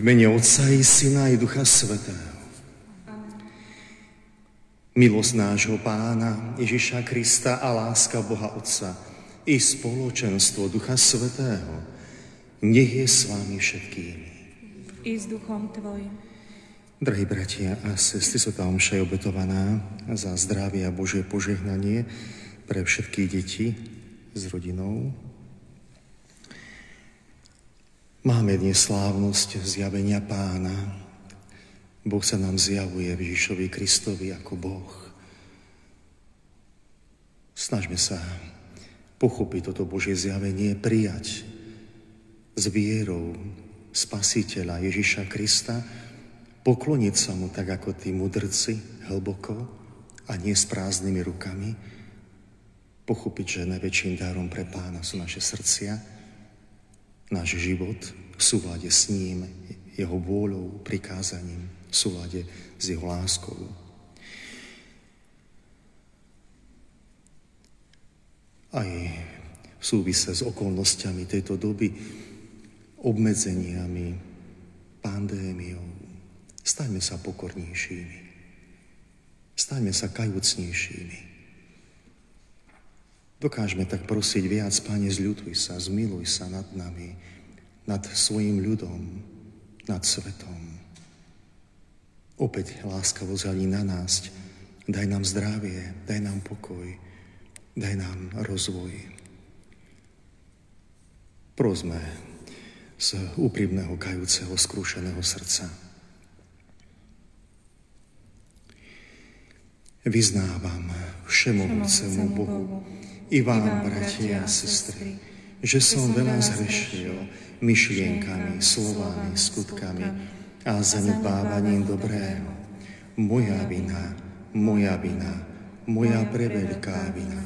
mene Otca i Syna i Ducha Svätého. Milosť nášho Pána Ježiša Krista a láska Boha Otca i spoločenstvo Ducha Svätého nech je s vami všetkými. I s duchom tvojim. Drahí bratia a sestry, svätá omša je obetovaná za zdravie a Božie požehnanie pre všetky deti s rodinou. Máme dnes slávnosť zjavenia Pána. Boh sa nám zjavuje v Ježišovi Kristovi ako Boh. Snažme sa pochopiť toto Božie zjavenie, prijať s vierou Spasiteľa Ježiša Krista, pokloniť sa mu tak ako tí mudrci hlboko a nie s prázdnymi rukami, pochopiť, že najväčším darom pre Pána sú naše srdcia, náš život v súlade s ním, jeho vôľou, prikázaním, v súlade s jeho láskou. Aj v súvise s okolnostiami tejto doby, obmedzeniami, pandémiou, staňme sa pokornejšími, staňme sa kajúcnejšími. Dokážeme tak prosiť viac: Pane, zľutuj sa, zmiluj sa nad nami, nad svojim ľudom, nad svetom. Opäť láskavo zhľadni na nás, daj nám zdravie, daj nám pokoj, daj nám rozvoj. Prosme z úprimného, kajúceho, skrúšeného srdca. Vyznávam všemohúcemu Bohu i vám, bratia a sestry, že som veľa zhrešil myšlienkami, slovami, skutkami a zanedbávaním dobrého. Moja vina, moja preveľká vina.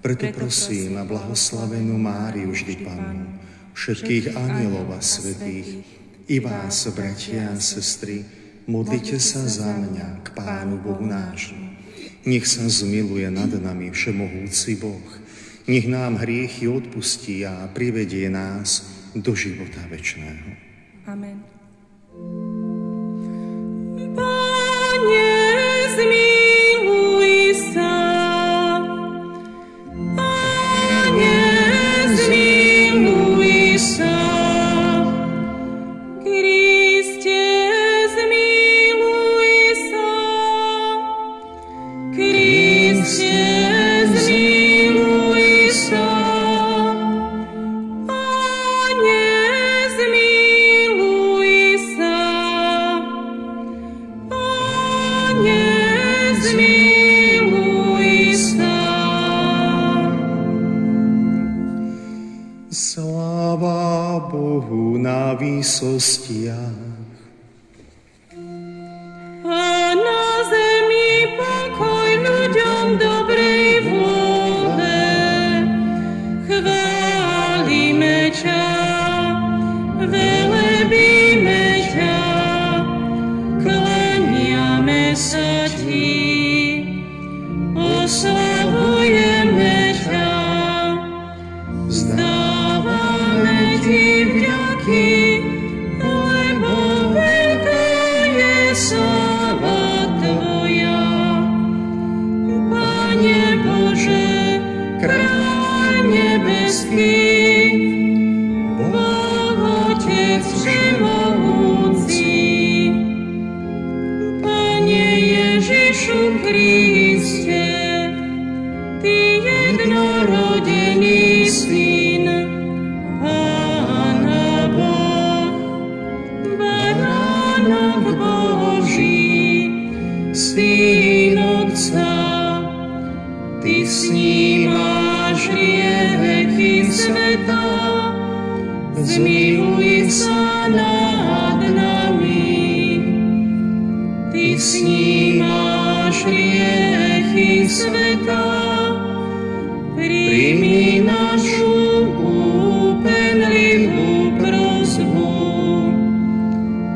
Preto prosím a blahoslavenú Máriu vždy Pannu, všetkých anielov a svätých, i vás, bratia a sestry, modlite sa za mňa k Pánu Bohu nášmu. Nech sa zmiluje nad nami všemohúci Boh, nech nám hriechy odpustí a privedie nás do života večného. Amen. Pane, zmiluj sa. Pane, zmiluj sa. Kriste, zmiluj sa. Kriste, zmiluj sa. Pane, zmiluj sa. Pane, zmiluj sa. Sláva Bohu na výsostiach A na zemi pokoj ľuďom dobrej vôle. Chválime ťa, velebíme ťa, klaniame sa ti, oslavujeme ťa, vzdávame ti vďaky, lebo veľká je sláva tvoja. Pane Bože, kráľ nebeský, Boh Otec všemohúci, Pane Ježišu Kriste, Ty jednorodený Syn, Pána Boh, Baránok Boží, Syn Otca, Ty snímáš hriechy sveta, zmiluj sa nad nami. Ty snímáš hriechy sveta, príjmi našu úpenlivú prosbu.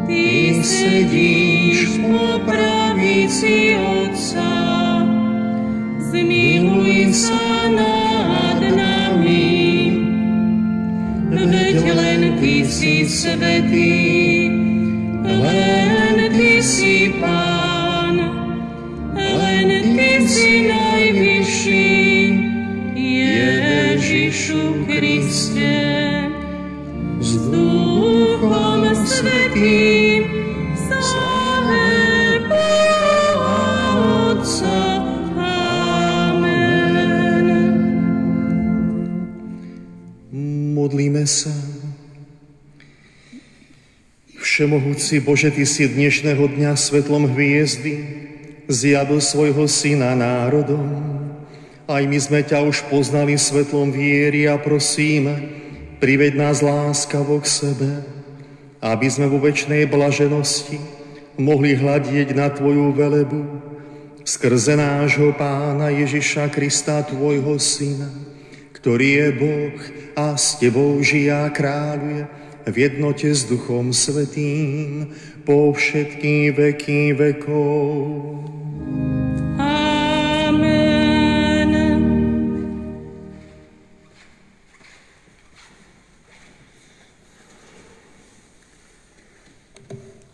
Ty sedíš po pravici Otca, zmiluj sa nad nami. Veď len Ty si svätý, si najvyšší, Ježišu Kriste, s Duchom Svätým, sláve Boha Otca. Amen. Modlíme sa. Všemohúci Bože, Ty si dnešného dňa svetlom hviezdy zjavil svojho Syna národom. Aj my sme ťa už poznali svetlom viery a prosíme, priveď nás láskavo k sebe, aby sme vo večnej blaženosti mohli hľadieť na Tvoju velebu skrze nášho Pána Ježiša Krista, Tvojho Syna, ktorý je Boh a s Tebou žije a kráľuje v jednote s Duchom Svätým po všetky veky vekov. Amen.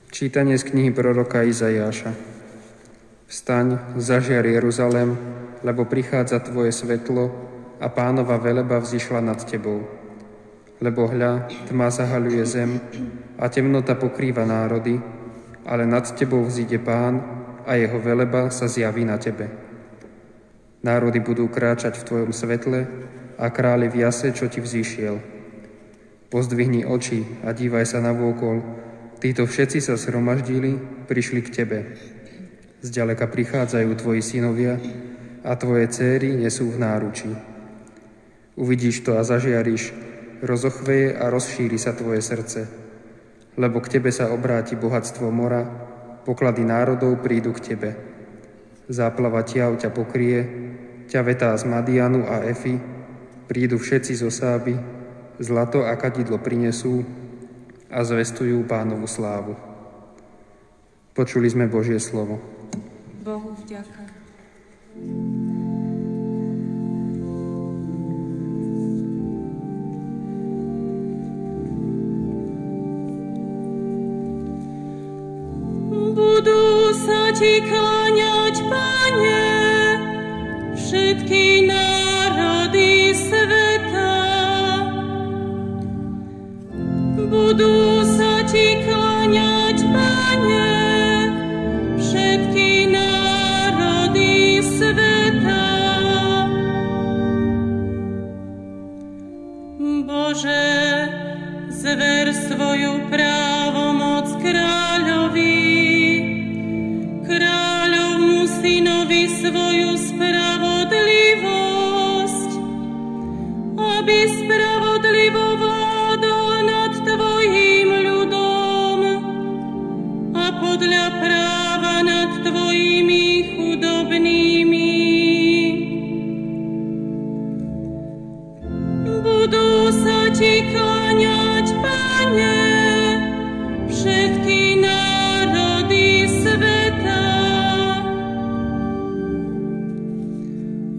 Čítanie z knihy proroka Izaiáša. Vstaň, zažiar Jeruzalém, lebo prichádza Tvoje svetlo a Pánova veleba vzišla nad Tebou. Lebo hľa, tma zahaľuje zem a temnota pokrýva národy, ale nad Tebou vzíde Pán a jeho veleba sa zjaví na Tebe. Národy budú kráčať v Tvojom svetle a králi v jase, čo Ti vzýšiel. Pozdvihni oči a dívaj sa navôkol, títo všetci sa zhromaždili, prišli k Tebe. Zďaleka prichádzajú Tvoji synovia a Tvoje céry nesú v náručí. Uvidíš to a zažiariš, rozochveje a rozšíri sa tvoje srdce, lebo k Tebe sa obráti bohatstvo mora, poklady národov prídu k Tebe. Záplava tiav ťa pokrie, ťavetá z Madianu a Efy, prídu všetci zo Sáby, zlato a kadidlo prinesú a zvestujú Pánovu slávu. Počuli sme Božie slovo. Bohu vďaka. Budú sa Ti kláňať, Pane, všetky národy sveta. Budú sa Ti kláňať, Pane, všetky národy sveta. Bože, zver svoju právomoc kráľovi, kráľovmu synovi svoju spravodlivosť, aby spravodlivo vládol nad Tvojím ľudom a podľa práva nad Tvojimi chudobnými. Budú sa Ti kláňať, Pane, všetky národy sveta.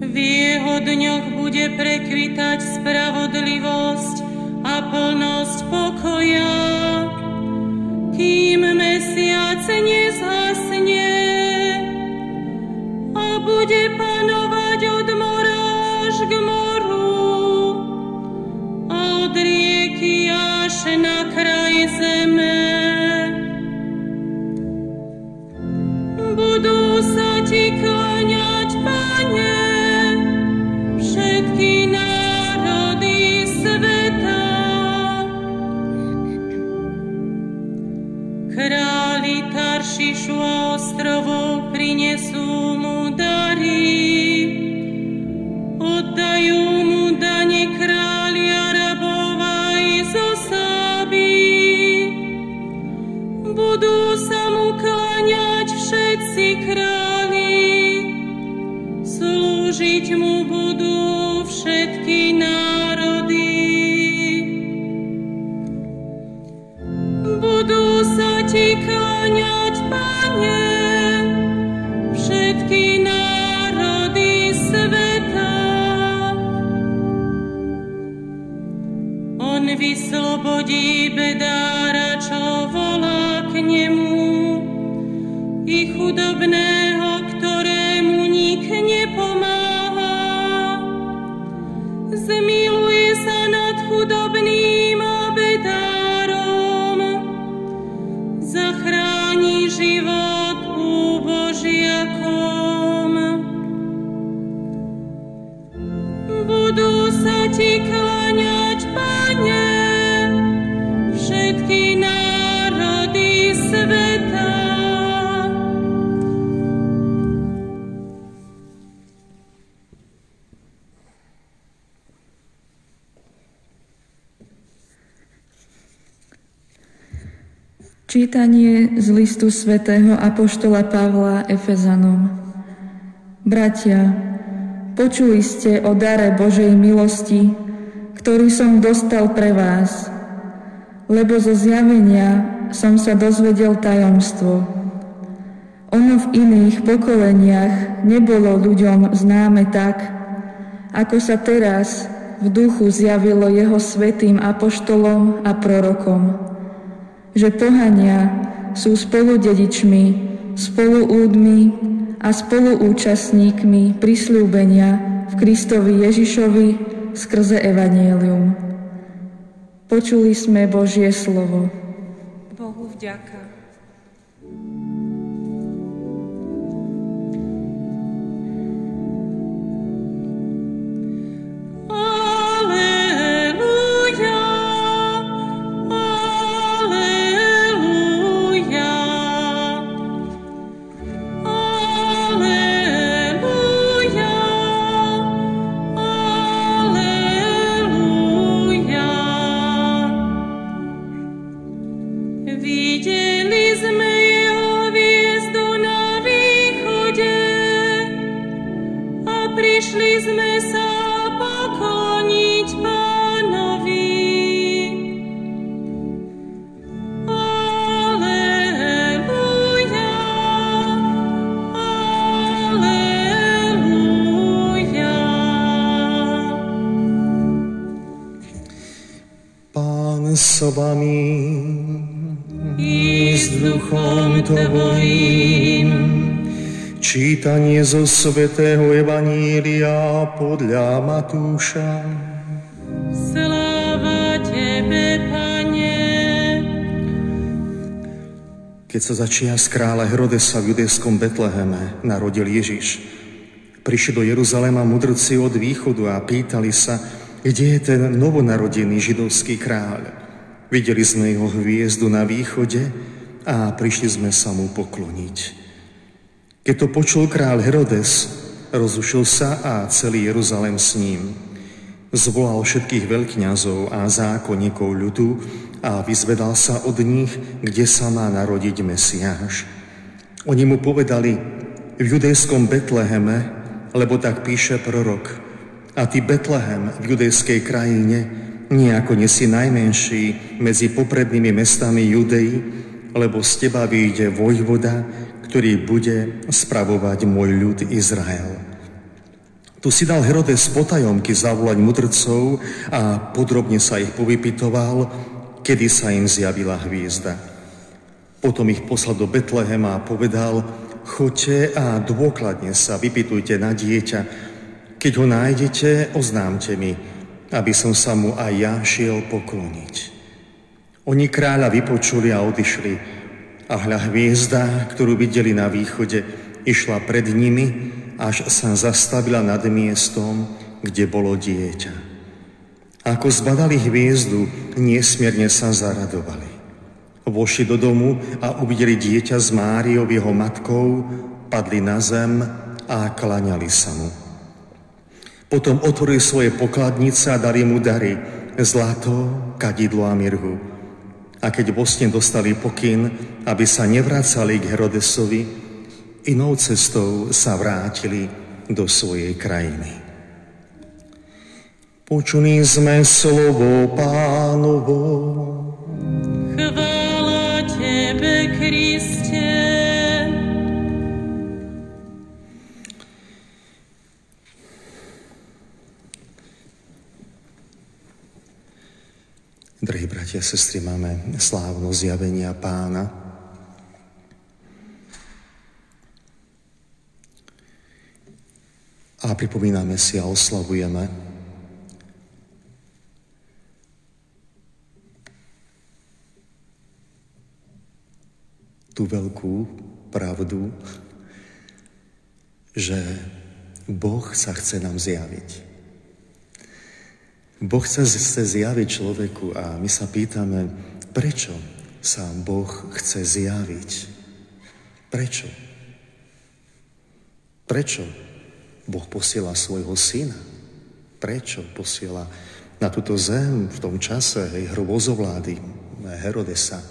V jeho dňoch bude prekvitať spravodlivosť a plnosť pokoja, kým mesiac nezhasne a bude panovať od mora až k moru a od rieky až na kraj zeme. Budú sa Ti kláňať, Pane, všetky národy sveta. Králi Taršišu a ostrovov prinesú mu dary, oddajú mu dane králi Arabov aj zo Sáby. Budú sa mu kláňať všetci králi, slúžiť mu budú všetky národy. Budú sa Ti kláňať, Pane, všetky národy sveta. On vyslobodí bedára, čo volá k nemu, i chudobného, ktorému nik Čítanie z listu svätého apoštola Pavla Efezanom. Bratia, počuli ste o dare Božej milosti, ktorý som dostal pre vás, lebo zo zjavenia som sa dozvedel tajomstvo. Ono v iných pokoleniach nebolo ľuďom známe tak, ako sa teraz v duchu zjavilo jeho svätým apoštolom a prorokom, že pohania sú spoludedičmi, spoluúdmi a spoluúčastníkmi prisľúbenia v Kristovi Ježišovi skrze evanjelium. Počuli sme Božie slovo. Bohu vďaka. S vami i s duchom tvojím. Čítanie zo svätého Evanília podľa Matúša. Sláva tebe, Pane. Keď sa začias kráľa Herodesa v judejskom Betleheme narodil Ježiš, prišli do Jeruzalema mudrci od východu a pýtali sa, kde je ten novonarodený židovský kráľ. Videli sme jeho hviezdu na východe a prišli sme sa mu pokloniť. Keď to počul kráľ Herodes, rozušil sa a celý Jeruzalém s ním. Zvolal všetkých veľkňazov a zákonníkov ľudu a vyzvedal sa od nich, kde sa má narodiť Mesiáš. Oni mu povedali, v judejskom Betleheme, lebo tak píše prorok. A ty, Betlehem, v judejskej krajine, nejako nesi najmenší medzi poprednými mestami Judei, lebo z teba vyjde vojvoda, ktorý bude spravovať môj ľud Izrael. Tu si dal Herodes potajomky zavolať mudrcov a podrobne sa ich povypytoval, kedy sa im zjavila hviezda. Potom ich poslal do Betlehema a povedal, choďte a dôkladne sa vypytujte na dieťa. Keď ho nájdete, oznámte mi, aby som sa mu aj ja šiel pokloniť. Oni kráľa vypočuli a odišli. A hľa hviezda, ktorú videli na východe, išla pred nimi, až sa zastavila nad miestom, kde bolo dieťa. Ako zbadali hviezdu, nesmierne sa zaradovali. Vošli do domu a uvideli dieťa s Máriou, jeho matkou, padli na zem a klaňali sa mu. Potom otvorili svoje pokladnice a dali mu dary, zlato, kadidlo a mirhu. A keď vlastne dostali pokyn, aby sa nevracali k Herodesovi, inou cestou sa vrátili do svojej krajiny. Počuli sme slovo Pánovo. Chvála tebe, Kriste. Drahí bratia a sestry, máme slávno zjavenia Pána. A pripomíname si a oslavujeme tú veľkú pravdu, že Boh sa chce nám zjaviť. Boh chce zjaviť človeku a my sa pýtame, prečo sa Boh chce zjaviť? Prečo? Prečo Boh posiela svojho syna? Prečo posiela na túto zem v tom čase hrôzovlády Herodesa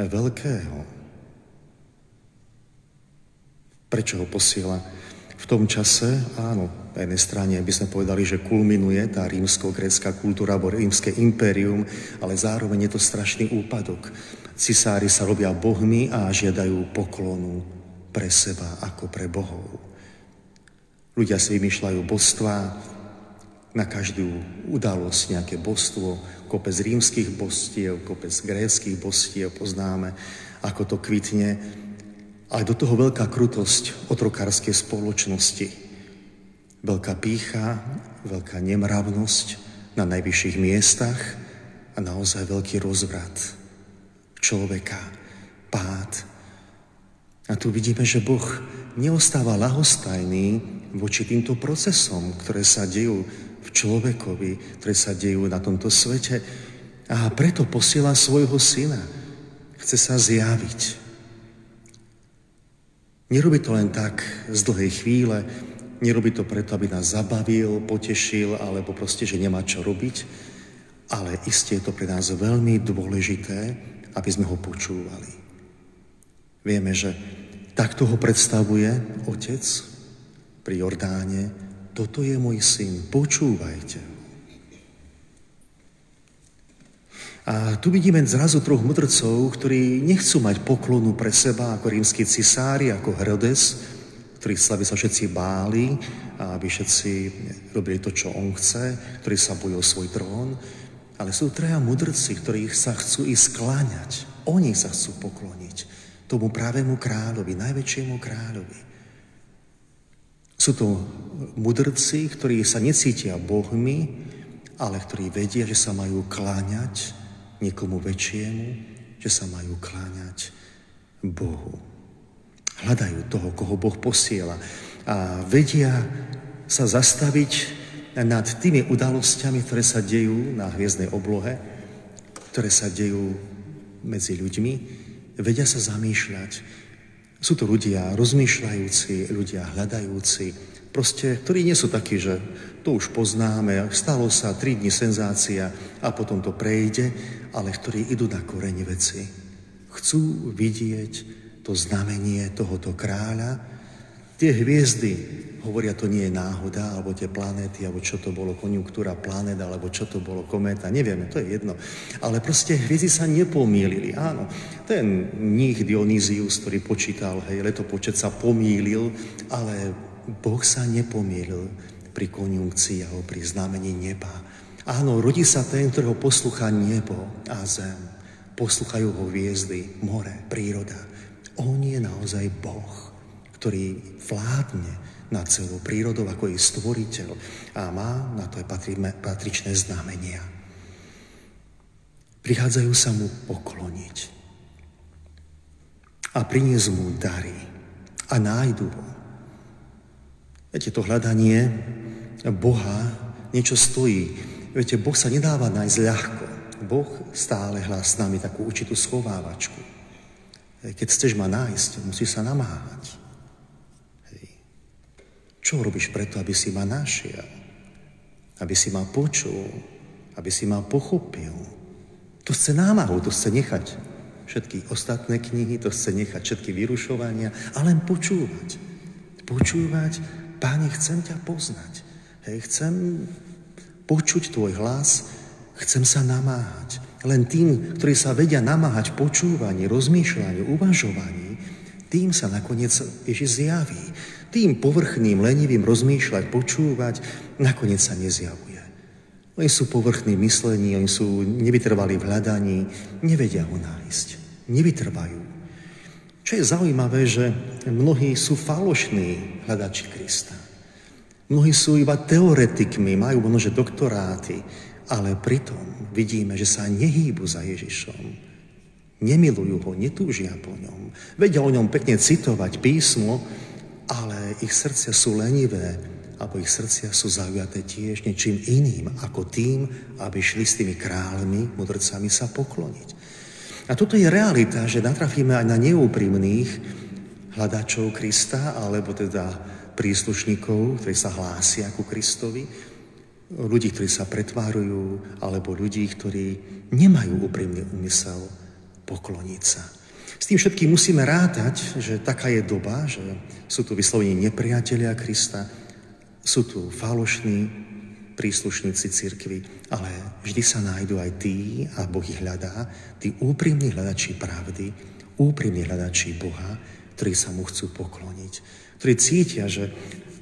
veľkého. Prečo ho posiela v tom čase? Áno, na jednej strane by sme povedali, že kulminuje tá rímsko-grécka kultúra alebo rímske impérium, ale zároveň je to strašný úpadok. Cisári sa robia bohmi a žiadajú poklonu pre seba ako pre bohov. Ľudia si vymýšľajú božstvá, na každú udalosť nejaké božstvo, kopec rímskych božstiev, kopec gréckych božstiev poznáme, ako to kvitne. Ale do toho veľká krutosť otrokárskej spoločnosti. Veľká pýcha, veľká nemravnosť na najvyšších miestach a naozaj veľký rozvrat človeka, pád. A tu vidíme, že Boh neostáva ľahostajný voči týmto procesom, ktoré sa dejú v človekovi, ktoré sa dejú na tomto svete. A preto posiela svojho syna. Chce sa zjaviť. Nerobí to len tak z dlhej chvíle, nerobí to preto, aby nás zabavil, potešil, alebo proste, že nemá čo robiť, ale iste je to pre nás veľmi dôležité, aby sme ho počúvali. Vieme, že takto ho predstavuje Otec pri Jordáne. Toto je môj syn, počúvajte ho. A tu vidíme zrazu troch mudrcov, ktorí nechcú mať poklonu pre seba ako rímski cisári, ako Herodes, ktorých sa všetci báli, aby všetci robili to, čo on chce, ktorí sa bojí o svoj trón. Ale sú traja mudrci, ktorí sa chcú ísť skláňať. Oni sa chcú pokloniť tomu pravému kráľovi, najväčšiemu kráľovi. Sú to mudrci, ktorí sa necítia bohmi, ale ktorí vedia, že sa majú kláňať niekomu väčšiemu, že sa majú kláňať Bohu. Hľadajú toho, koho Boh posiela a vedia sa zastaviť nad tými udalosťami, ktoré sa dejú na hviezdnej oblohe, ktoré sa dejú medzi ľuďmi, vedia sa zamýšľať. Sú to ľudia rozmýšľajúci, ľudia hľadajúci, proste, ktorí nie sú takí, že to už poznáme, stalo sa 3 dni senzácia a potom to prejde, ale ktorí idú na koreň veci. Chcú vidieť to znamenie tohoto kráľa. Tie hviezdy, hovoria, to nie je náhoda, alebo tie planéty, alebo čo to bolo, konjunktúra planét, alebo čo to bolo, kométa, nevieme, to je jedno. Ale proste hviezdy sa nepomýlili, áno. Ten mních Dionyzius, ktorý počítal, letopočet sa pomýlil, ale Boh sa nepomýlil pri konjunkcii alebo pri znamení neba. Áno, rodí sa ten, ktorého poslúcha nebo a zem. Poslúchajú ho hviezdy, more, príroda. On je naozaj Boh, ktorý vládne nad celou prírodou ako jej stvoriteľ a má na to aj patričné znamenia. Prichádzajú sa mu pokloniť a priniesť mu dary a nájdu ho. Viete, to hľadanie Boha niečo stojí. Viete, Boh sa nedáva nájsť ľahko. Boh stále hľadá s nami takú určitú schovávačku. Keď chceš ma nájsť, musíš sa namáhať. Čo robíš preto, aby si ma našiel? Aby si ma počul? Aby si ma pochopil? To chce námahu, to chce nechať všetky ostatné knihy, to chce nechať všetky vyrušovania a len počúvať. Počúvať, Páne, chcem ťa poznať. Chcem počuť tvoj hlas, chcem sa namáhať. Len tým, ktorí sa vedia namáhať počúvaní, rozmýšľaní, uvažovaní, tým sa nakoniec Ježiš zjaví. Tým povrchným, lenivým rozmýšľať, počúvať, nakoniec sa nezjavuje. Oni sú povrchní myslení, oni sú nevytrvalí v hľadaní, nevedia ho nájsť, nevytrvajú. Čo je zaujímavé, že mnohí sú falošní hľadači Krista. Mnohí sú iba teoretikmi, majú možno doktoráty, ale pritom vidíme, že sa nehýbu za Ježišom. Nemilujú ho, netúžia po ňom. Vedia o ňom pekne citovať písmo, ale ich srdcia sú lenivé, alebo ich srdcia sú zaujaté tiež niečím iným, ako tým, aby šli s tými kráľmi, mudrcami sa pokloniť. A toto je realita, že natrafíme aj na neúprimných hľadačov Krista, alebo teda príslušníkov, ktorí sa hlásia ku Kristovi, ľudí, ktorí sa pretvárujú, alebo ľudí, ktorí nemajú úprimný úmysel pokloniť sa. S tým všetkým musíme rátať, že taká je doba, že sú tu vyslovene nepriatelia Krista, sú tu falošní príslušníci cirkvi, ale vždy sa nájdú aj tí, a Boh ich hľadá, tí úprimní hľadači pravdy, úprimní hľadači Boha, ktorí sa mu chcú pokloniť, ktorí cítia, že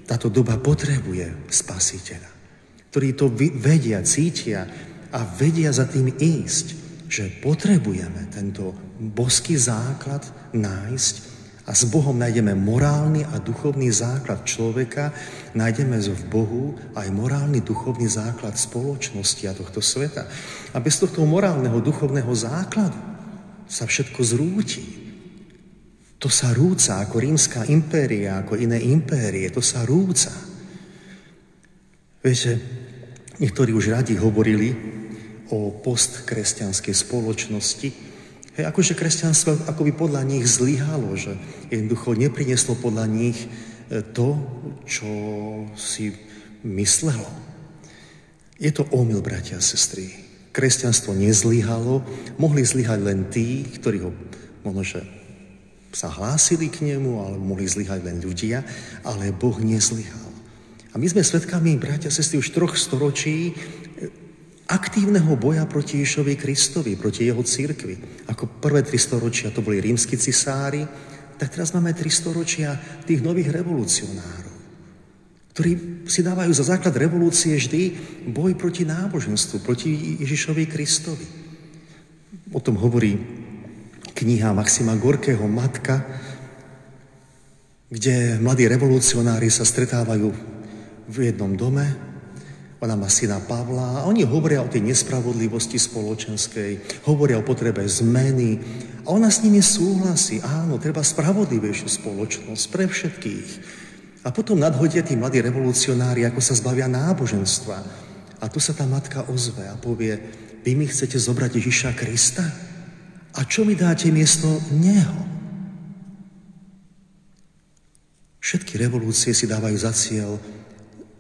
táto doba potrebuje Spasiteľa, ktorí to vedia, cítia a vedia za tým ísť, že potrebujeme tento božský základ nájsť a s Bohom nájdeme morálny a duchovný základ človeka, nájdeme v Bohu aj morálny duchovný základ spoločnosti a tohto sveta. A bez tohto morálneho duchovného základu sa všetko zrúti. To sa rúca ako rímska impéria, ako iné impérie, to sa rúca. Viete, niektorí už radi hovorili o postkresťanskej spoločnosti. Akože kresťanstvo akoby podľa nich zlyhalo, že jednoducho neprineslo podľa nich to, čo si myslelo. Je to omyl, bratia a sestry. Kresťanstvo nezlyhalo, mohli zlyhať len tí, ktorí ho možno, že sa hlásili k nemu, ale mohli zlyhať len ľudia, ale Boh nezlyhal. A my sme svedkami, bratia a sestry, už 3 storočí aktívneho boja proti Ježišovi Kristovi, proti jeho cirkvi. Ako prvé 3 storočia to boli rímski cisári, tak teraz máme 3 storočia tých nových revolucionárov, ktorí si dávajú za základ revolúcie vždy boj proti náboženstvu, proti Ježišovi Kristovi. O tom hovorí kniha Maxima Gorkého Matka, kde mladí revolucionári sa stretávajú v jednom dome. Ona má syna Pavla a oni hovoria o tej nespravodlivosti spoločenskej, hovoria o potrebe zmeny a ona s nimi súhlasí. Áno, treba spravodlivejšiu spoločnosť pre všetkých. A potom nadhodia tí mladí revolucionári, ako sa zbavia náboženstva. A tu sa tá matka ozve a povie, vy mi chcete zobrať Ježiša Krista? A čo mi dáte miesto neho? Všetky revolúcie si dávajú za cieľ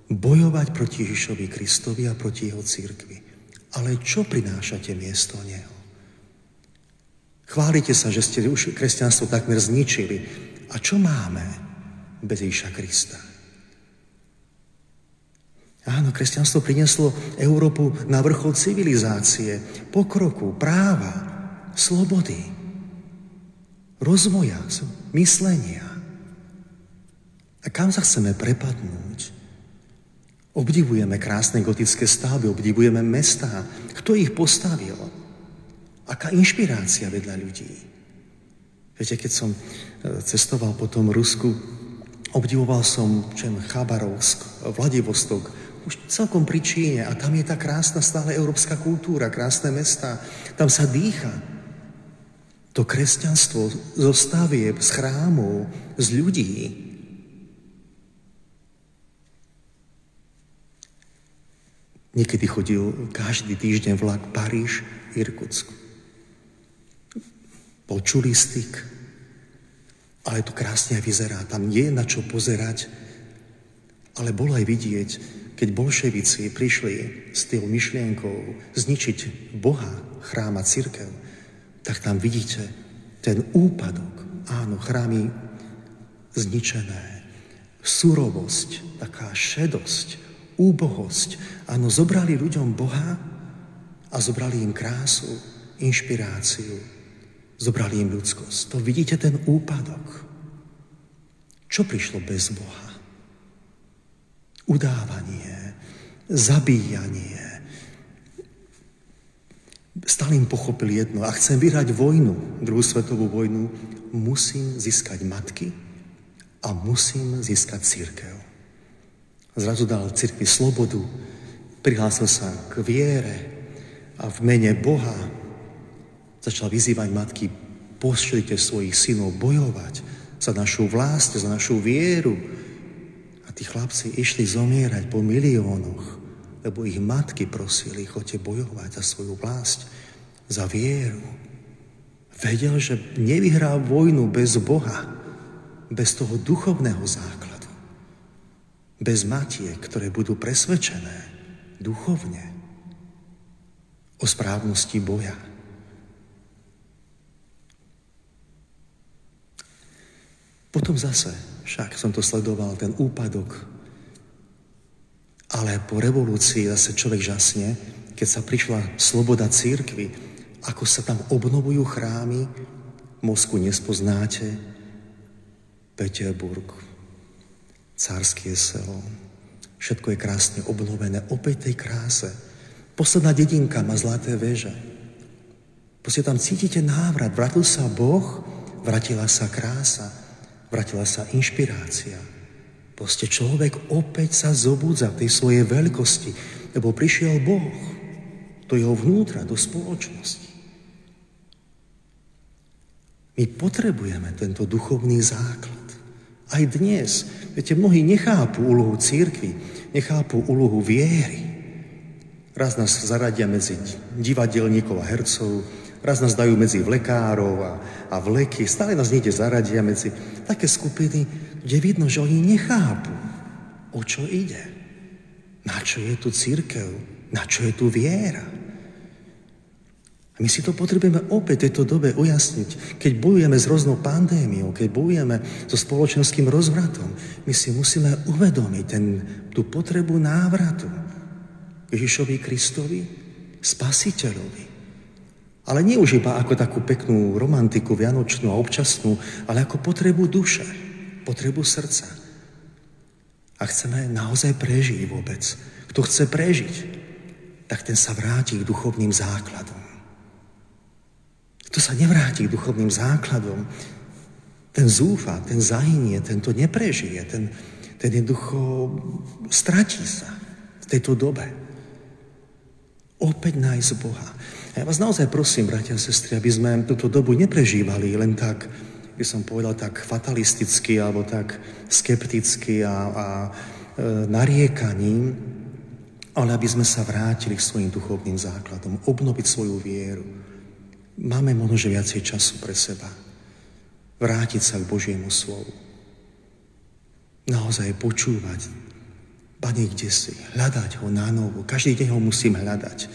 bojovať proti Ježišovi Kristovi a proti jeho cirkvi. Ale čo prinášate miesto neho? Chválite sa, že ste už kresťanstvo takmer zničili. A čo máme bez Ježiša Krista? Áno, kresťanstvo prinieslo Európu na vrchol civilizácie, pokroku, práva, slobody, rozvoja, myslenia. A kam sa chceme prepadnúť? Obdivujeme krásne gotické stavby, obdivujeme mestá. Kto ich postavil? Aká inšpirácia vedľa ľudí? Viete, keď som cestoval po tom Rusku, obdivoval som Chabarovsk, Vladivostok, už celkom pri Číne a tam je tá krásna stále európska kultúra, krásne mestá. Tam sa dýcha. To kresťanstvo zo stavieb, z chrámov, z ľudí. Niekedy chodil každý týždeň vlak Paríž, Irkutsk. Počuli styk, ale to krásne vyzerá. Tam nie je na čo pozerať, ale bolo aj vidieť, keď bolševici prišli s tou myšlienkou zničiť Boha, chrám a cirkev, tak tam vidíte ten úpadok. Áno, chrámy zničené, surovosť, taká šedosť, úbohosť. Áno, zobrali ľuďom Boha a zobrali im krásu, inšpiráciu, zobrali im ľudskosť. To vidíte ten úpadok. Čo prišlo bez Boha? Udávanie, zabíjanie. Stalin pochopil jedno. Ak chcem vyhrať vojnu, druhú svetovú vojnu, musím získať matky a musím získať cirkev. Zrazu dal cirkvi slobodu, prihlásil sa k viere a v mene Boha začal vyzývať matky, pošlite svojich synov bojovať za našu vlast, za našu vieru. A tí chlapci išli zomierať po miliónoch, lebo ich matky prosili, choďte bojovať za svoju vlast, za vieru. Vedel, že nevyhrá vojnu bez Boha, bez toho duchovného základu. Bez matiek, ktoré budú presvedčené duchovne o správnosti boja. Potom zase, však som to sledoval, ten úpadok. Ale po revolúcii zase človek žasne, keď sa prišla sloboda cirkvi, ako sa tam obnovujú chrámy, Moskvu nespoznáte, Peterburg, Cárske selo, všetko je krásne obnovené, opäť tej kráse. Posledná dedinka má zlaté veže. Proste tam cítite návrat, vrátil sa Boh, vrátila sa krása, vrátila sa inšpirácia. Proste človek opäť sa zobudza v tej svojej veľkosti, lebo prišiel Boh do jeho vnútra, do spoločnosti. My potrebujeme tento duchovný základ. Aj dnes, viete, mnohí nechápu úlohu cirkvi, nechápu úlohu viery. Raz nás zaradia medzi divadelníkov a hercov, raz nás dajú medzi vlekárov a vleky, stále nás niekde zaradia medzi také skupiny, kde vidno, že oni nechápu, o čo ide. Na čo je tu cirkev? Na čo je tu viera? A my si to potrebujeme opäť v tejto dobe ujasniť. Keď bojujeme s rôznou pandémiou, keď bojujeme so spoločenským rozvratom, my si musíme uvedomiť tú potrebu návratu Ježišovi Kristovi, Spasiteľovi. Ale nie už iba ako takú peknú romantiku vianočnú a občasnú, ale ako potrebu duše, potrebu srdca. A chceme naozaj prežiť vôbec. Kto chce prežiť, tak ten sa vráti k duchovným základom. Kto sa nevráti k duchovným základom, ten zúfa, ten zahynie, ten to neprežije, ten jednoducho stratí sa v tejto dobe. Opäť nájsť Boha. A ja vás naozaj prosím, bratia a sestry, aby sme túto dobu neprežívali len tak, by som povedal, tak fatalisticky alebo tak skepticky a nariekaním, ale aby sme sa vrátili k svojim duchovným základom, obnoviť svoju vieru. Máme možno viacej času pre seba. Vrátiť sa k Božiemu slovu. Naozaj počúvať. Pane, kde si? Hľadať ho na novo. Každý deň ho musím hľadať.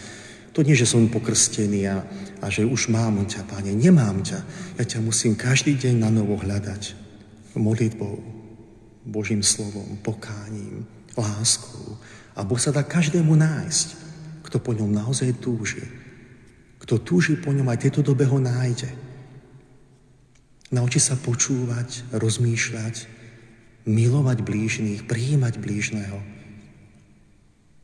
To nie, že som pokrstený a že už mám ťa, Pane. Nemám ťa. Ja ťa musím každý deň na novo hľadať. Modlitbou, Božím slovom, pokáním, láskou. A Boh sa dá každému nájsť, kto po ňom naozaj túži. Kto túži po ňom, aj tejto dobe ho nájde. Naučí sa počúvať, rozmýšľať, milovať blížnych, prijímať blížneho.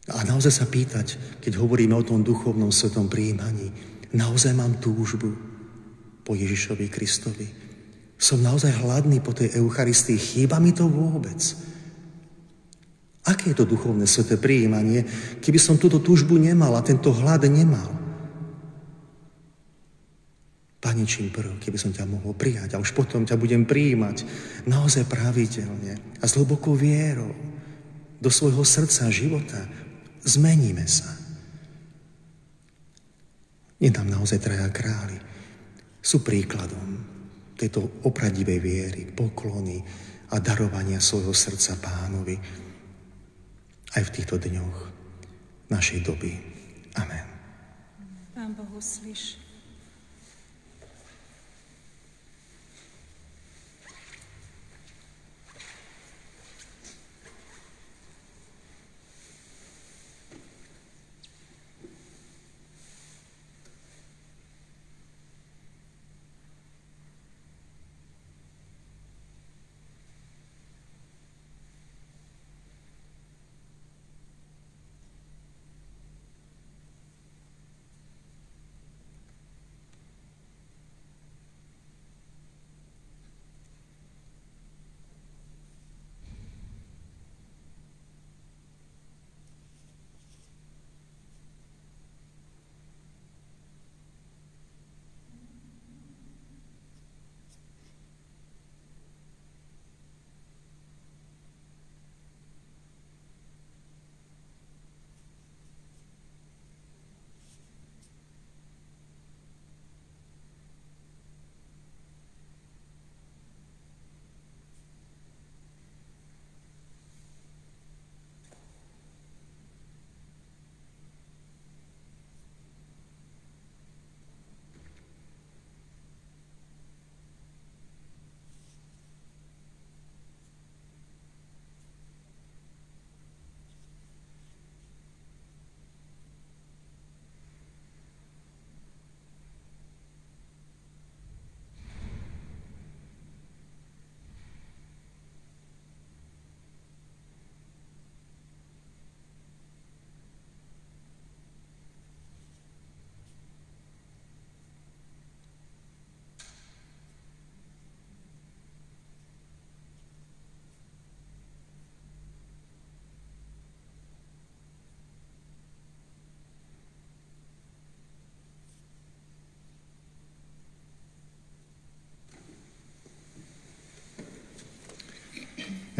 A naozaj sa pýtať, keď hovoríme o tom duchovnom svetom prijímaní, naozaj mám túžbu po Ježišovi Kristovi. Som naozaj hladný po tej Eucharistii, chýba mi to vôbec. Aké je to duchovné sveté prijímanie, keby som túto túžbu nemal a tento hlad nemal? Pane, čím prv, keby som ťa mohol prijať a už potom ťa budem prijímať naozaj pravidelne a s hlbokou vierou do svojho srdca, života. Zmeníme sa. Nie nám naozaj traja králi. Sú príkladom tejto opravdivej viery, poklony a darovania svojho srdca Pánovi aj v týchto dňoch našej doby. Amen. Pán Boh uslyš.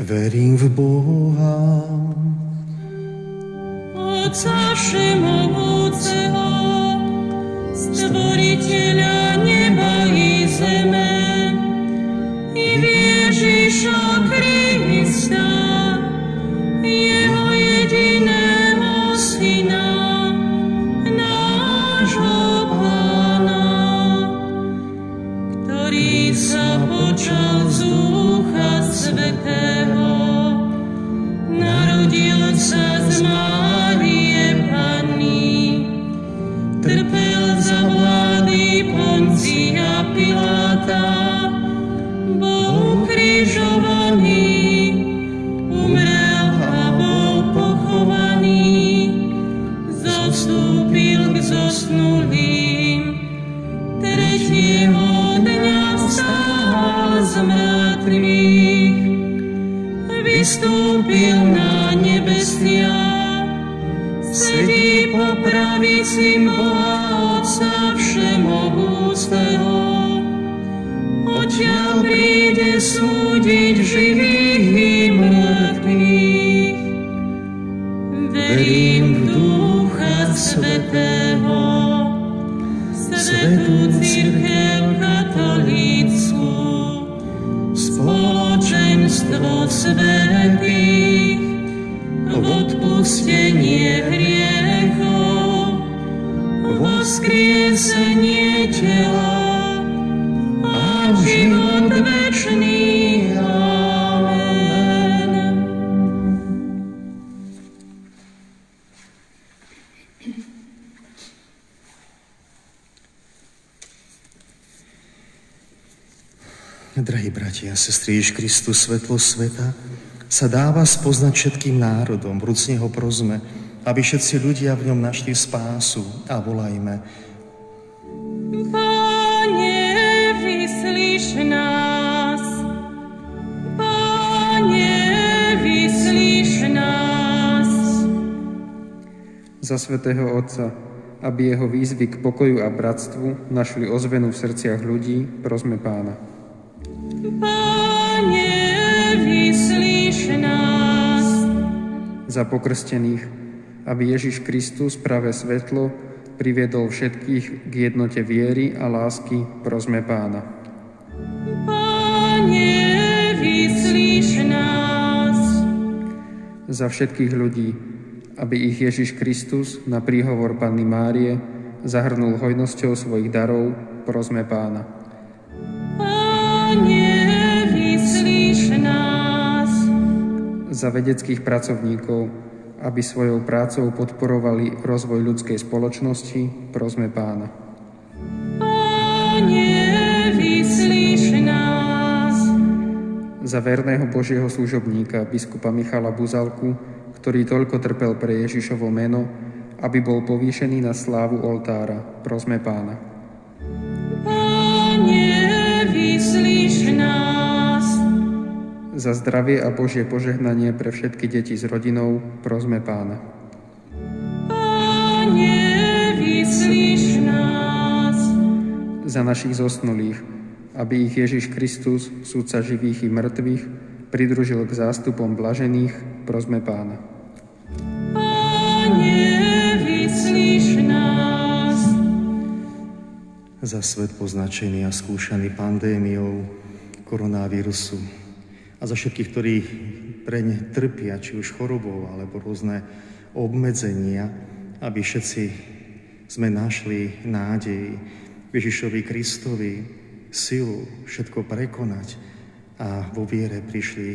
Verím v Boha, Otca všemohúceho, Stvoriteľa neba i zeme, i v Ježiša Krista, Jeho jediného Syna, nášho Pána, ktorý sa počal z Ducha Svätého, narodil sa z Márie Panny, trpel za vlády Poncia Piláta, bol ukrižovaný, umrel a bol pochovaný, zostúpil k zosnulým, tretieho dňa vstal z mŕtvych, vystúpil na nebesia, sedí po pravici Boha Otca všemohúceho, odtiaľ príde súdiť živých i mŕtvych. Verím v Ducha Svätého, Svätú cirkev katolícku, spoločenstvo svätých, odpustenie hriechov, voskriesenie tela a život večný. Amen. Drahí bratia a sestry, Ježiš Kristus, svetlo sveta, sa dáva spoznať všetkým národom. Vrúcne ho prosme, aby všetci ľudia v ňom našli spásu, a volajme: Pane, vyslíš nás. Pane, vyslíš nás. Za svätého Otca, aby jeho výzvy k pokoju a bratstvu našli ozvenu v srdciach ľudí, prosme Pána. Pane, vyslíš nás. Za pokrstených, aby Ježiš Kristus, pravé svetlo, priviedol všetkých k jednote viery a lásky, prosme Pána. Pane, vyslíš nás. Za všetkých ľudí, aby ich Ježiš Kristus na príhovor Panny Márie zahrnul hojnosťou svojich darov, prosme Pána. Pane, vyslíš nás. Za vedeckých pracovníkov, aby svojou prácou podporovali rozvoj ľudskej spoločnosti, prosme Pána. Pane, vyslíš nás. Za verného Božieho služobníka, biskupa Michala Buzalku, ktorý toľko trpel pre Ježišovo meno, aby bol povýšený na slávu oltára, prosme Pána. Pane, vyslíš nás. Za zdravie a Božie požehnanie pre všetky deti s rodinou, prosme Pána. Pane, vyslíš nás. Za našich zosnulých, aby ich Ježiš Kristus, sudca živých i mŕtvych, pridružil k zástupom blažených, prosme Pána. Pane, vyslíš nás. Za svet poznačený a skúšaný pandémiou koronavírusu a za všetkých, ktorí preň trpia, či už chorobou, alebo rôzne obmedzenia, aby všetci sme našli nádej Ježišovi Kristovi, silu všetko prekonať a vo viere prišli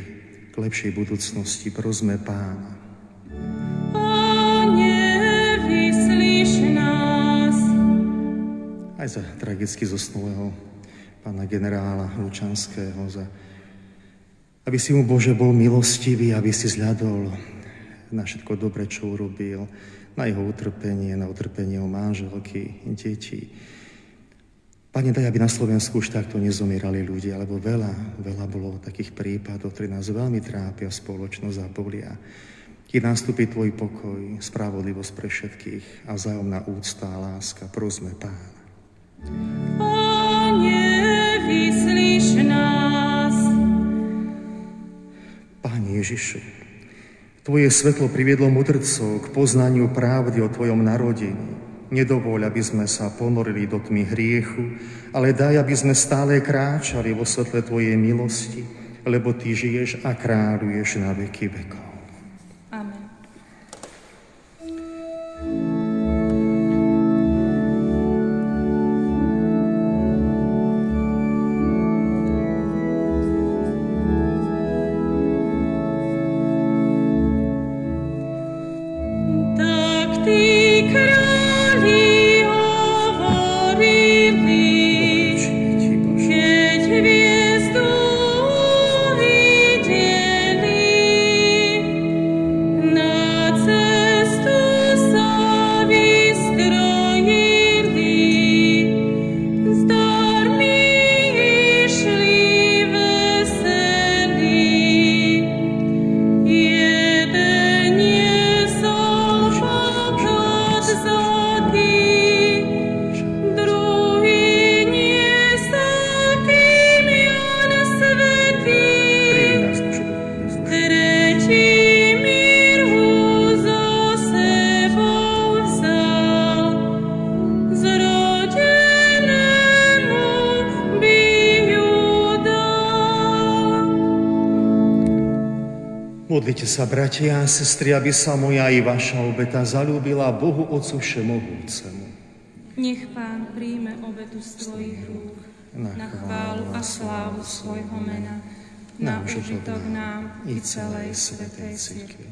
k lepšej budúcnosti. Prosme Pána. Pane, vyslíš nás. Aj za tragicky zosnulého pána generála Lučanského, aby si mu, Bože, bol milostivý, aby si zľadol na všetko dobre, čo urobil, na jeho utrpenie, na utrpenie jeho manželky, detí. Pane, daj, aby na Slovensku už takto nezomierali ľudia, lebo veľa bolo takých prípadov, ktoré nás veľmi trápia, spoločnosť a bolia. Keď nastúpi tvoj pokoj, spravodlivosť pre všetkých a vzájomná úcta a láska, prosme Pána. Pane, vyslíš nás. Pane Ježišu, Tvoje svetlo priviedlo mudrcov k poznaniu pravdy o Tvojom narodení. Nedovoľ, aby sme sa ponorili do tmy hriechu, ale daj, aby sme stále kráčali vo svetle Tvojej milosti, lebo Ty žiješ a kráľuješ na veky vekov. Amen. Modlite sa, bratia a sestry, aby sa moja i vaša obeta zaľúbila Bohu Otcu Všemohúcemu. Nech Pán príjme obetu z Tvojich rúk na chválu a slávu svojho mena, na užitok nám i celej svätej cirkvi.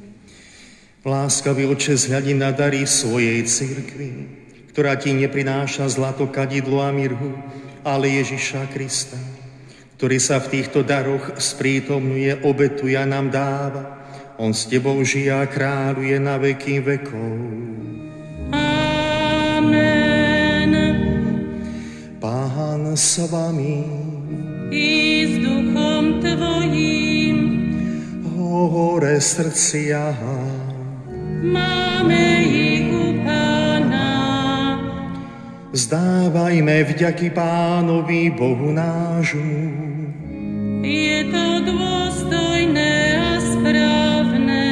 Láskavý Otče, zhľadni na dary svojej cirkvi, ktorá Ti neprináša zlato, kadidlo a mirhu, ale Ježiša Krista, ktorý sa v týchto daroch sprítomňuje, obetuje a nám dáva. On s Tebou žije a kráľuje na veky vekov. Amen. Pán s vami I s duchom Tvojím hore srdcia. máme ich u Pána. Zdávajme vďaky Pánovi Bohu nášmu. Je to dôstojné a správne.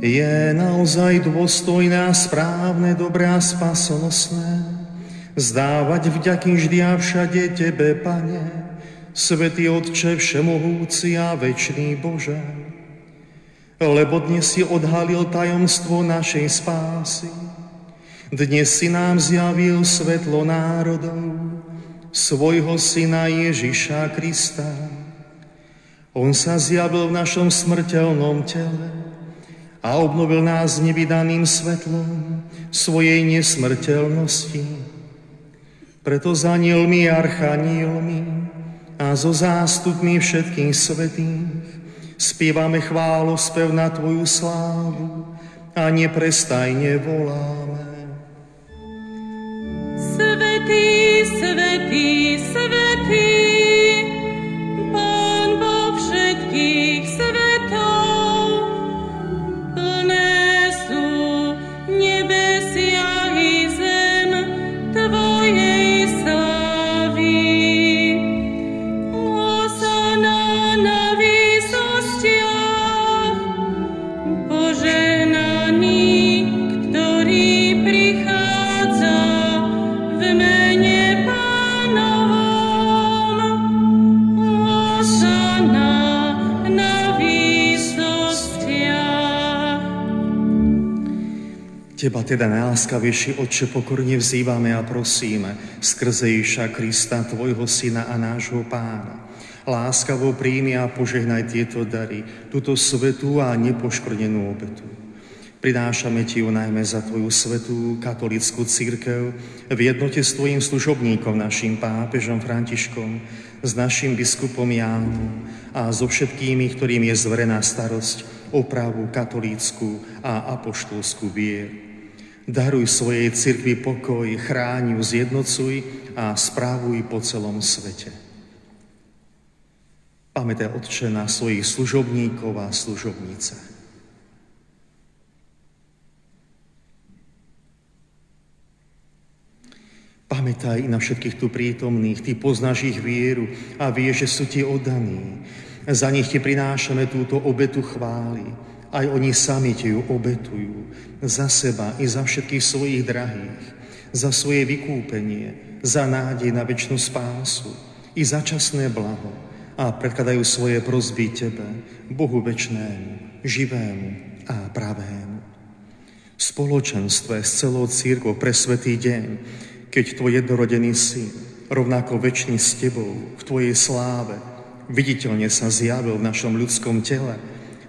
Je naozaj dôstojné a správne, dobré a spasonosné zdávať vďaky vždy a všade Tebe, Pane, Svätý Otče všemohúci a večný Bože. Lebo dnes si odhalil tajomstvo našej spásy. Dnes si nám zjavil svetlo národov, svojho Syna Ježiša Krista. On sa zjavil v našom smrteľnom tele a obnovil nás nevydaným svetlom svojej nesmrteľnosti. Preto s anielmi a archanielmi a so zástupmi všetkých svätých spievame chválospev na Tvoju slávu a neprestajne voláme. Svätý, svätý, svätý, Pán Boh všetkých svetov, plné sú nebesia i zem Tvojej slávy. Hosana na výsostiach, požehnaný, ktorý prichádza v mene Pánovom. Hosana na výsostiach. Teba teda, najláskavejší Otče, pokorne vzývame a prosíme skrze Ježiša Krista, Tvojho Syna a nášho Pána. Láskavo príjmi a požehnaj tieto dary, túto svätú a nepoškvrnenú obetu. Prinášame Ti ju najmä za Tvoju svätú katolícku cirkev v jednote s Tvojim služobníkom, našim pápežom Františkom, s našim biskupom Jánom a so všetkými, ktorým je zverená starosť o pravú katolícku a apoštolskú vieru. Daruj svojej cirkvi pokoj, chráň ju, zjednocuj a správuj po celom svete. Pamätaj, Otče, na svojich služobníkov a služobnice. Pamätaj i na všetkých tu prítomných. Ty poznáš ich vieru a vieš, že sú Ti oddaní. Za nich ti prinášame túto obetu chvály. Aj oni sami ti ju obetujú. Za seba i za všetkých svojich drahých. Za svoje vykúpenie, za nádej na večnú spásu i za časné blaho. A predkladajú svoje prosby tebe, Bohu večnému, živému a pravému. V spoločenstve s celou cirkvou pre svätý deň, keď tvoj jednorodený syn, rovnako večný s tebou, v tvojej sláve, viditeľne sa zjavil v našom ľudskom tele,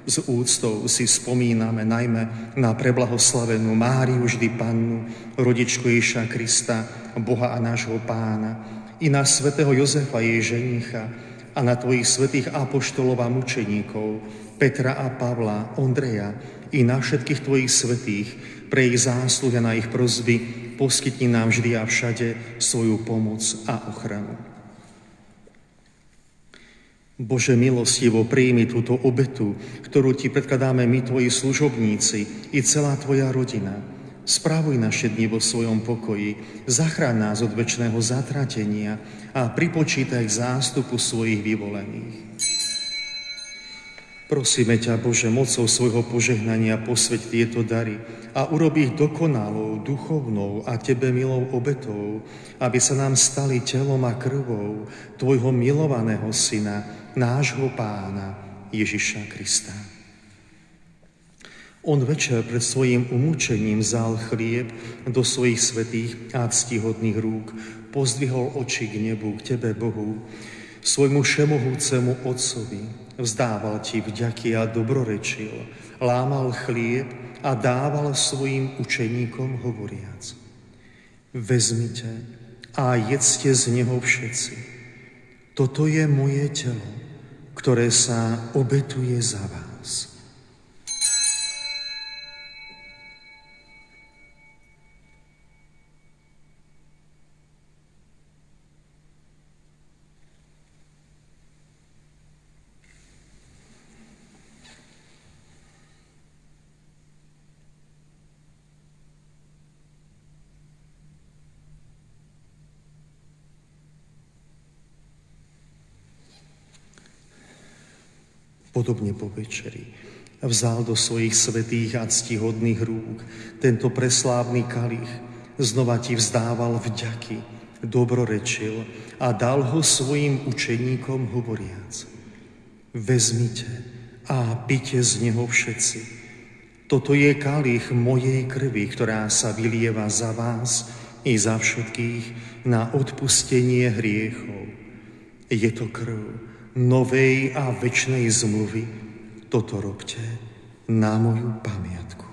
s úctou si spomíname najmä na preblahoslavenú Máriu vždy Pannu, rodičku Ježiša Krista, Boha a nášho Pána, i na svätého Jozefa, jej ženícha, a na tvojich svätých apoštolov a mučeníkov, Petra a Pavla, Ondreja, i na všetkých tvojich svätých, pre ich zásluhy a na ich prosby, poskytni nám vždy a všade svoju pomoc a ochranu. Bože milostivo, príjmi túto obetu, ktorú ti predkladáme my, tvoji služobníci, i celá tvoja rodina. Správuj naše dni vo svojom pokoji, zachráň nás od večného zatratenia a pripočítaj k zástupu svojich vyvolených. Prosíme ťa, Bože, mocou svojho požehnania posväť tieto dary a urob ich dokonalou, duchovnou a tebe milou obetou, aby sa nám stali telom a krvou tvojho milovaného Syna, nášho Pána Ježiša Krista. On večer pred svojím umúčením vzal chlieb do svojich svätých a ctihodných rúk, pozdvihol oči k nebu, k tebe, Bohu, svojmu všemohúcemu Otcovi, vzdával ti vďaky a dobrorečil, lámal chlieb a dával svojim učeníkom hovoriac: Vezmite a jedzte z neho všetci. Toto je moje telo, ktoré sa obetuje za vás. Podobne po večeri vzal do svojich svätých a ctihodných rúk tento preslávny kalich, znova ti vzdával vďaky, dobrorečil a dal ho svojim učeníkom hovoriac: Vezmite a pite z neho všetci. Toto je kalich mojej krvi, ktorá sa vylieva za vás i za všetkých na odpustenie hriechov. Je to krv novej a večnej zmluvy. Toto robte na moju pamiatku.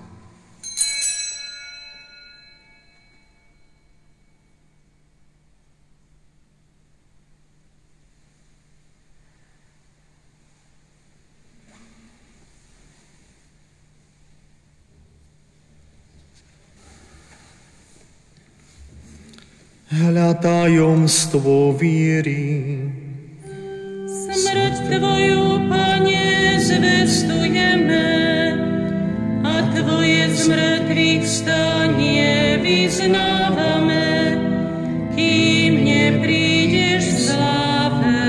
Hľa tajomstvo viery. Smrť tvoju, Pane, zvestujeme a tvoje zmrtvých stanie vyznávame, kým neprídeš v sláve.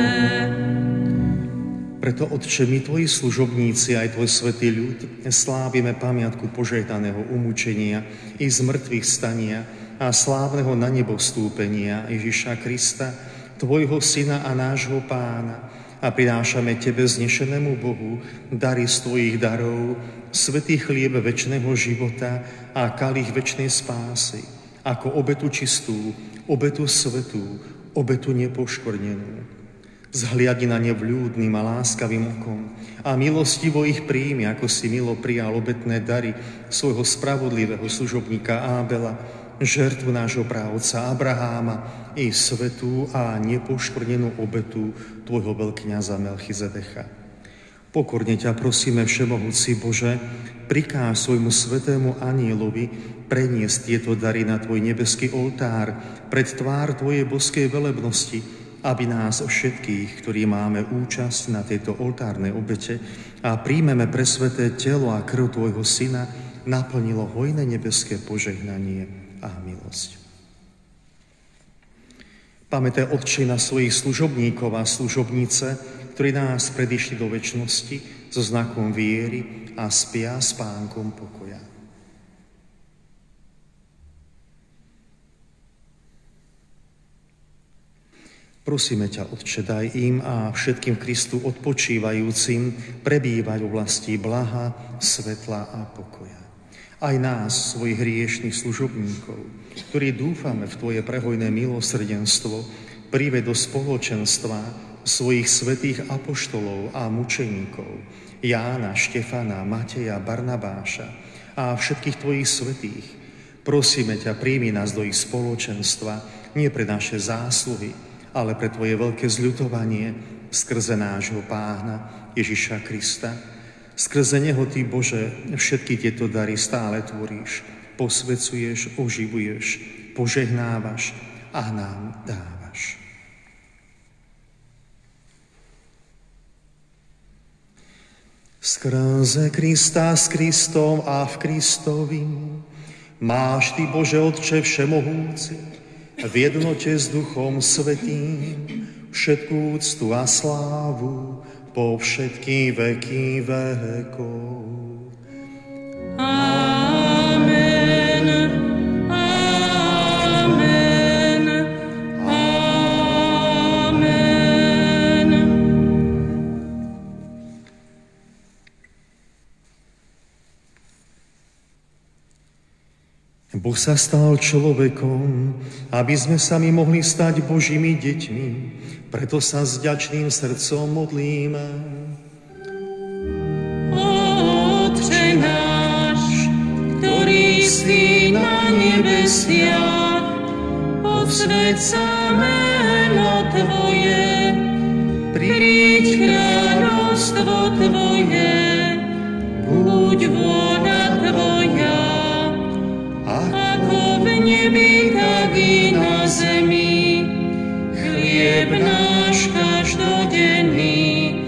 Preto, Otče, my tvoji služobníci, aj tvoj svätý ľud, slávime pamiatku požehnaného umúčenia i zmrtvých stania a slávneho na nebo vstúpenia Ježiša Krista, tvojho Syna a nášho Pána, a prinášame tebe, znešenému Bohu, dary z tvojich darov, svätý chlieb večného života a kalich večnej spásy, ako obetu čistú, obetu svätú, obetu nepoškvrnenú. Zhliadni na ne vľúdnym a láskavým okom a milostivo ich príjmi, ako si milo prijal obetné dary svojho spravodlivého služobníka Ábela, žertvu nášho právca Abraháma i svätú a nepoškvrnenú obetu tvojho veľkňaza Melchizedecha. Pokorne ťa prosíme, všemohúci Bože, prikáž svojmu svätému anielovi preniesť tieto dary na tvoj nebeský oltár pred tvár tvojej boskej velebnosti, aby nás všetkých, ktorí máme účasť na tejto oltárnej obete a príjmeme presväté telo a krv tvojho Syna, naplnilo hojné nebeské požehnanie a milosť. Pamätaj, Otče, na svojich služobníkov a služobnice, ktorí nás predišli do večnosti so znakom viery a spia spánkom pokoja. Prosíme ťa, Otče, daj im a všetkým v Kristu odpočívajúcim prebývať v oblasti blaha, svetla a pokoja. Aj nás, svojich hriešných služobníkov, ktorí dúfame v Tvoje prehojné milosrdenstvo, prived do spoločenstva svojich svätých apoštolov a mučeníkov, Jána, Štefana, Mateja, Barnabáša a všetkých Tvojich svätých. Prosíme ťa, príjmi nás do ich spoločenstva, nie pre naše zásluhy, ale pre Tvoje veľké zľutovanie skrze nášho Pána Ježiša Krista. Skrze Neho Ty, Bože, všetky tieto dary stále tvoríš, posvecuješ, oživuješ, požehnávaš a nám dávaš. Skrze Krista, s Kristom a v Kristovi máš Ty, Bože Otče všemohúci, v jednote s Duchom Svätým všetkú úctu a slávu po všetky veky vekov. Amen. Amen. Amen. Boh sa stal človekom, aby sme sami mohli stať Božími deťmi. Preto sa s vďačným srdcom modlíme. Otče náš, ktorý si na nebesiach, posväť sa meno Tvoje, príď kráľovstvo Tvoje, buď vôľa Tvoja, ako v nebi, tak i na zemi. Chlieb náš každodenný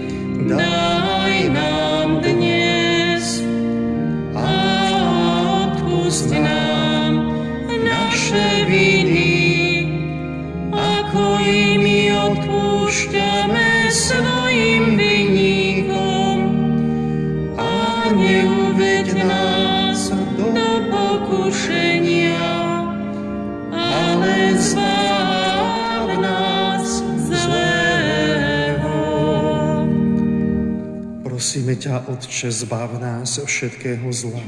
daj nám dnes a odpusť nám naše viny, ako i my odpúšťame svojim vinníkom, a neuveď nás do pokušenia, ale zbav nás zlého. Prosíme ťa, Otče, zbav nás všetkého zla.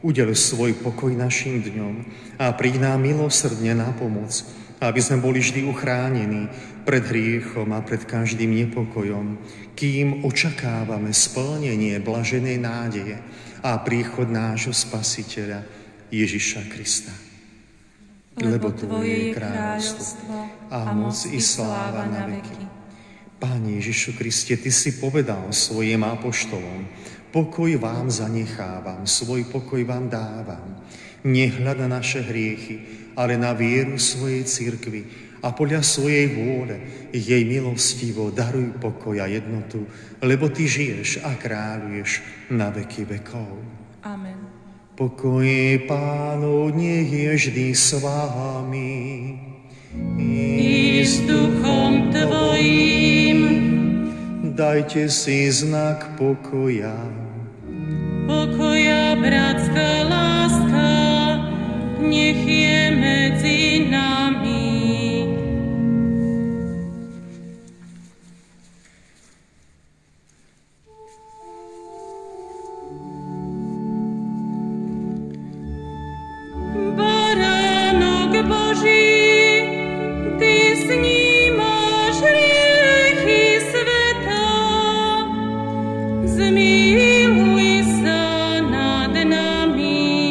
Udeľ svoj pokoj našim dňom a príď nám milosrdne na pomoc, aby sme boli vždy uchránení pred hriechom a pred každým nepokojom, kým očakávame splnenie blaženej nádeje a príchod nášho Spasiteľa Ježiša Krista. Lebo Tvoje je kráľovstvo a moc i sláva na veky. Pane Ježišu Kriste, Ty si povedal svojim apoštolom: pokoj vám zanechávam, svoj pokoj vám dávam. Nehľad na naše hriechy, ale na vieru svojej cirkvi a podľa svojej vôle jej milostivo daruj pokoj a jednotu, lebo Ty žiješ a kráľuješ na veky vekov. Amen. Pokoj Pánov nech je vždy s vámi. I s duchom Tvojím. Dajte si znak pokoja. Pokoja, bratská láska, nech je medzi nami. Baránok Boží, Ty snímaš hriechy sveta, zmiluj sa nad nami.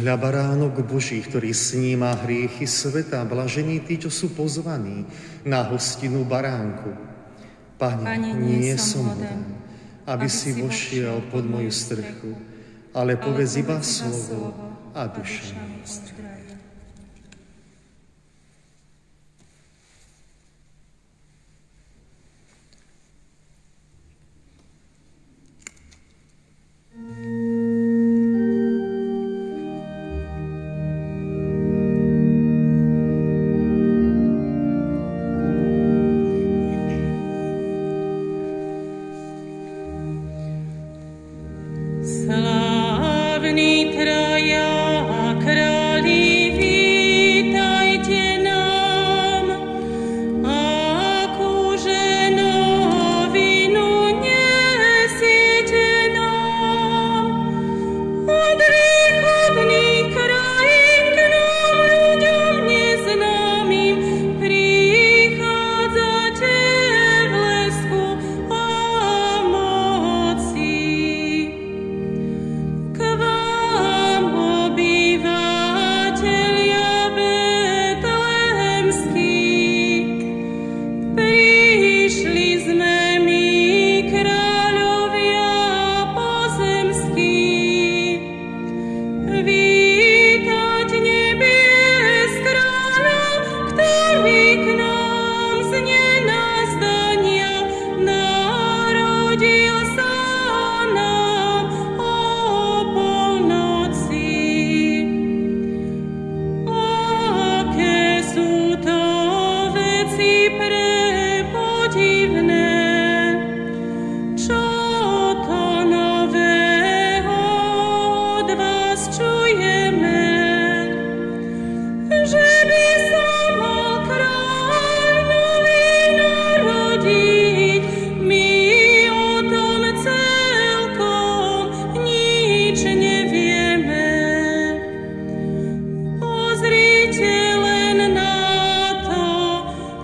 Hľa baránok Boží, ktorý sníma hriechy sveta, blažení tí, čo sú pozvaní na hostinu baránku. Pane, nie som hoden, aby si vošiel pod moju strechu, ale povedz iba slovo a duša mi uzdraví. Slávni traja králi, vítajte nám, akúže novinu nesiete nám. Od východných krajín k nám, ľuďom neznámym, prichádzate v lesku a moci. K vám, obyvatelia betlehemskí, prišli sme my, kráľovia pozemskí, vítať nebies kráľa, ktorý k nám z nenazdania narodil sa nám o polnoci. Aké sú to veci prepodivné, čo to nového od vás čujeme, že by sa mal kráľ nový narodiť. My o tom celkom nič nevieme. Pozrite len na to,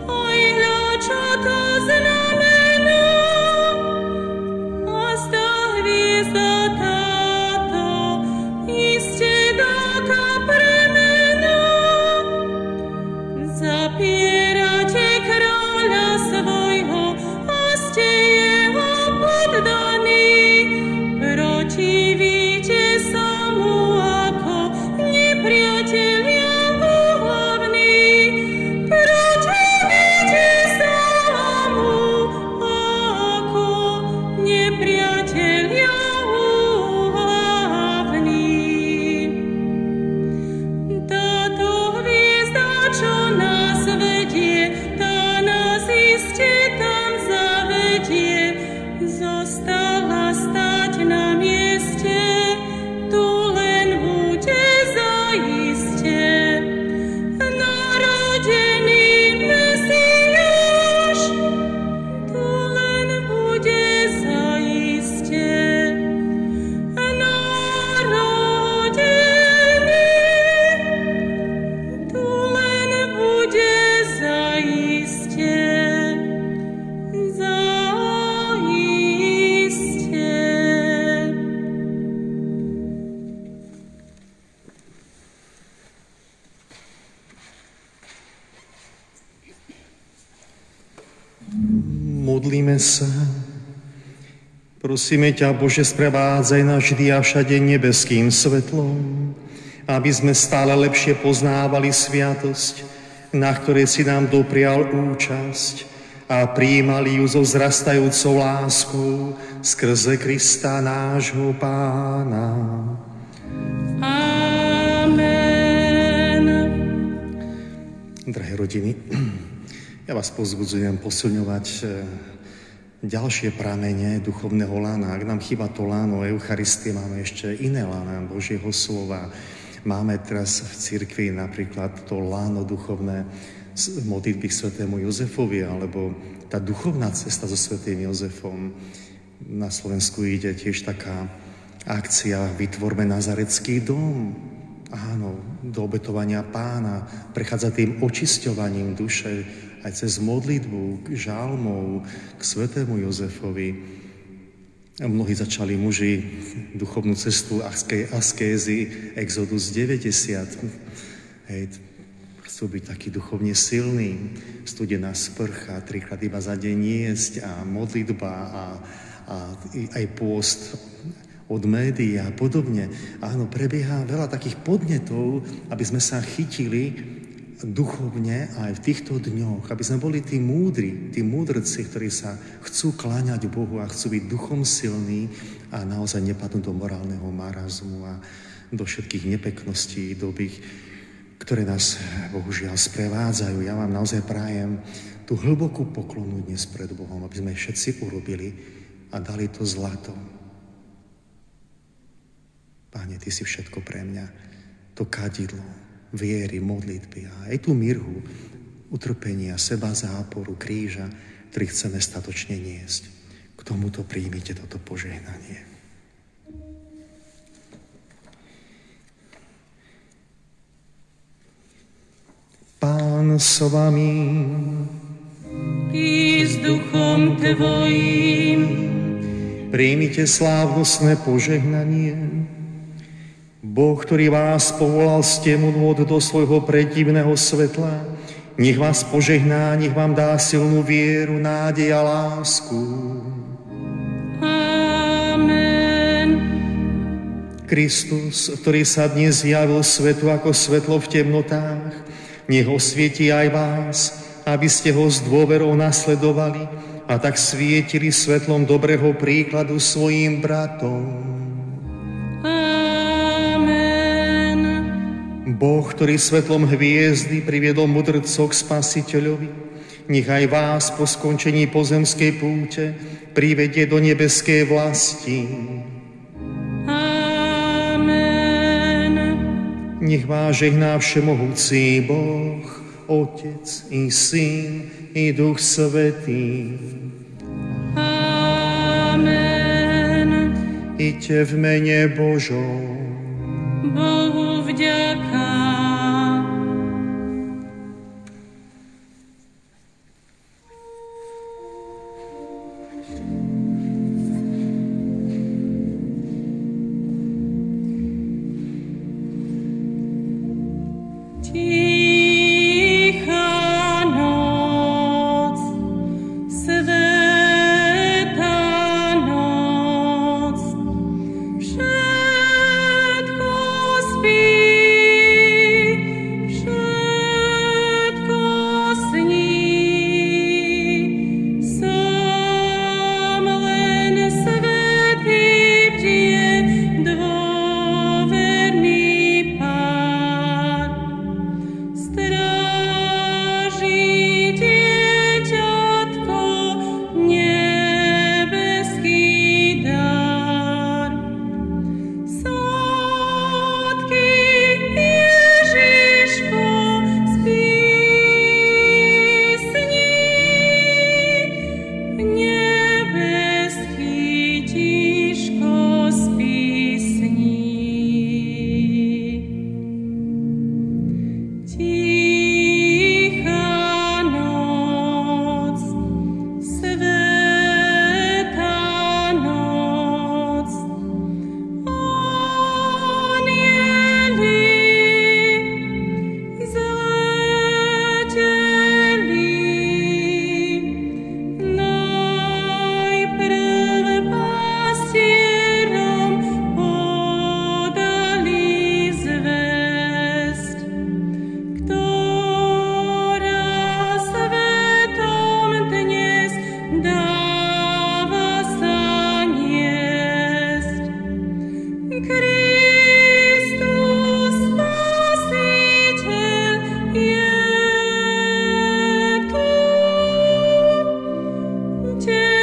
oj hľa, čo to znamená. A zdá hviezda táto, iste dáka premena. Zapierate kráľa svojho a ste jeho poddaní, protivíte sa mu ako nepriatelia úhlavní, protivíte sa mu ako nepriatelia úhlavní. Táto hviezda, čo nás vedie, tá nás iste tam zavedie. Zostala stáť na mieste, tu len bude zaiste narodený Mesiáš, tu len bude zaiste narodený, tu len bude zaiste zaiste. Modlíme sa. Prosíme ťa, Bože, sprevádzaj nás vždy a všade nebeským svetlom, aby sme stále lepšie poznávali sviatosť, na ktorej si nám doprial účasť, a prijímali ju so vzrastajúcou láskou skrze Krista nášho Pána. Amen. Drahé rodiny, ja vás povzbudzujem posilňovať ďalšie pramene duchovného lána. Ak nám chýba to láno Eucharistie, máme ešte iné lána Božieho slova. Máme teraz v cirkvi napríklad to láno duchovné modlitby k svätému Jozefovi, alebo tá duchovná cesta so svätým Jozefom. Na Slovensku ide tiež taká akcia Vytvorme Nazarecký dom. Áno, do obetovania Pána, prechádza tým očisťovaním duše aj cez modlitbu k žalmov, k svätému Jozefovi. Mnohí začali muži duchovnú cestu askézy, Exodus 90. Hej, chcú byť taký duchovne silný, studená sprcha, 3-krát iba za deň jesť a modlitba a aj pôst od médií a podobne. Áno, prebieha veľa takých podnetov, aby sme sa chytili duchovne aj v týchto dňoch, aby sme boli tí múdri, tí múdrci, ktorí sa chcú kláňať Bohu a chcú byť duchom silní a naozaj nepadnú do morálneho marazmu a do všetkých nepekností doby, ktoré nás bohužiaľ sprevádzajú. Ja vám naozaj prajem tú hlbokú poklonu dnes pred Bohom, aby sme všetci urobili a dali to zlato. Páne, Ty si všetko pre mňa, to kadidlo viery, modlitby a aj tú mirhu, utrpenia, seba záporu, kríža, ktorý chceme statočne niesť. K tomuto príjmite toto požehnanie. Pán s vami. I s duchom Tvojím. Príjmite slávnostné požehnanie. Boh, ktorý vás povolal z temnôt do svojho predivného svetla, nech vás požehná, nech vám dá silnú vieru, nádej a lásku. Amen. Kristus, ktorý sa dnes zjavil svetu ako svetlo v temnotách, nech osvietí aj vás, aby ste ho s dôverou nasledovali a tak svietili svetlom dobrého príkladu svojim bratom. Boh, ktorý svetlom hviezdy priviedol mudrcov k Spasiteľovi, nech aj vás po skončení pozemskej púte privedie do nebeskej vlasti. Amen. Nech vás žehná všemohúci Boh, Otec i Syn i Duch Svätý. Amen. Iďte v mene Božom. Bohu vďaka. Tě